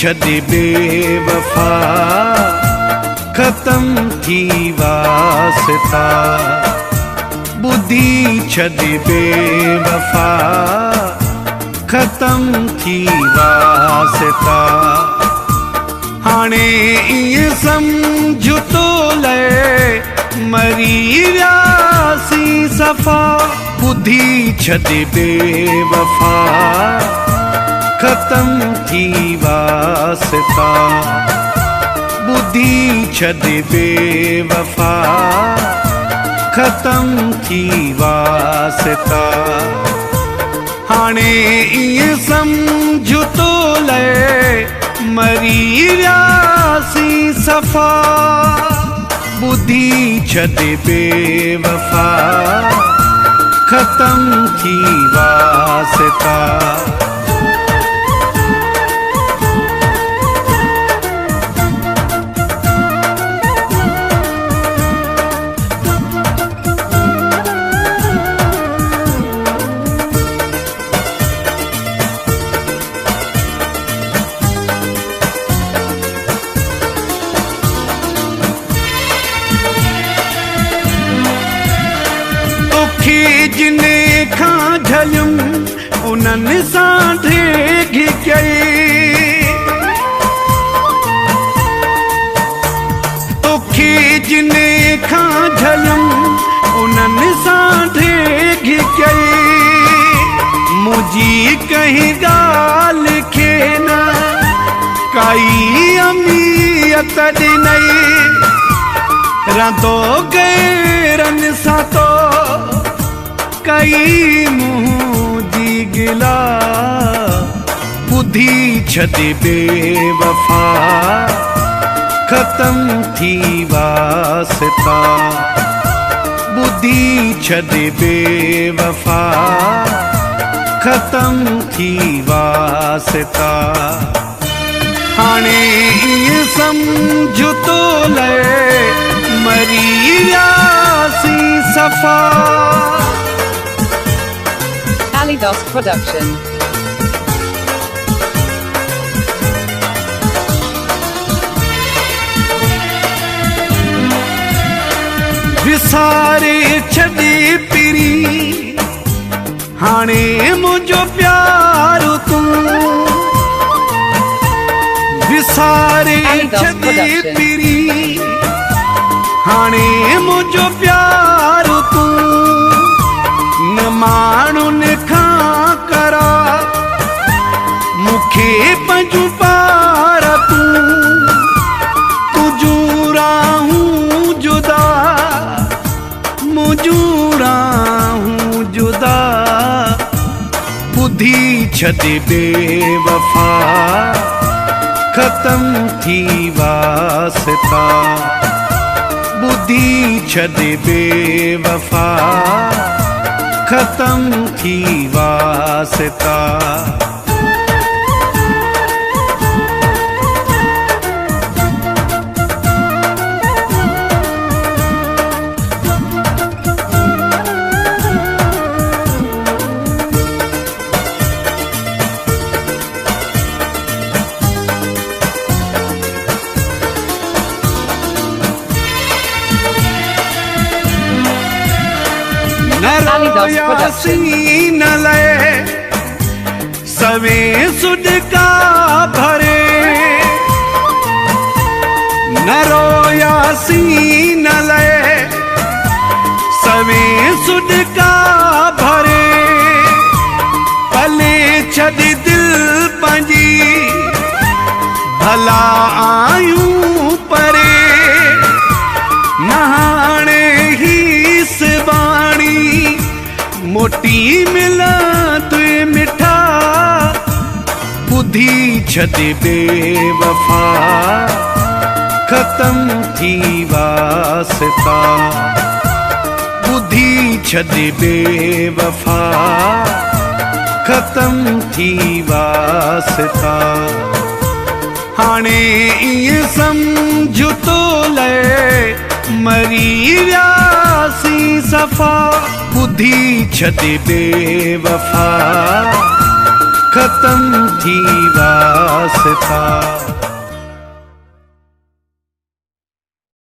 छॾे बेवफा ख़त्म थी वास्ता ॿुधी छॾे बेवफा ख़त्म थी वास्ता हाणे ईअं सम्झ तो लए मरी वियासीं सफ़ा ॿुधी छॾे बेवफा ख़त्म थी वास्ता ॿुधी छॾे बेवफा ख़त्म थी वास्ता हाणे ईअं सम्झ तो लए मरी वियासीं सफ़ा ॿुधी छॾे बेवफा ख़त्म थी वास्ता जिने खां झलियुम उन्हनि सां ढेघी कई तोखे जिने खां झलियुम उन्हनि सां ढेघी कई मुंहिंजी कंहिं ॻाल्हि खे न काई अहमियत ॾिनई रहंदो गैरनि सां तो कई मुंहुं जी गिला ॿुधी छॾे बेवफा ख़त्म थी वास्ता ॿुधी छॾे बेवफा ख़त्म थी वास्ता हाणे ईअं सम्झ तो लए मरी वियासीं सफ़ा Alidos Production. विसारे छॾे पिरी हाणे मुंहिंजो प्यार तूं विसारे छॾे पिरी हाणे मुंहिंजो प्यार तूं न माण्हुनि खां करा मूंखे पंहिंजूं पार तुंहिंजूं राहूं जुदा मुंहिंजूं राहूं जुदा ॿुधी छॾे बेवफा ख़त्म थी वास्ता ॿुधी छॾे बेवफा ख़त्म थी वास्ता न लए सवे सुडका भरे न रोयासी न लए सवे सुडका भरे पले छॾ दिल पंहिंजी भला आयूं परे न हाणे ही सिबाणी मोटी मिला तुए मिठा ॿुधी छॾे बेवफा ख़त्म थी वास्ता ॿुधी छॾे बेवफा ख़त्म थी वास्ता हाणे ईअं सम्झ तो लए मरी वियासीं सफ़ा ॿुधी छॾे बेवफा ख़त्म थी वास्ता।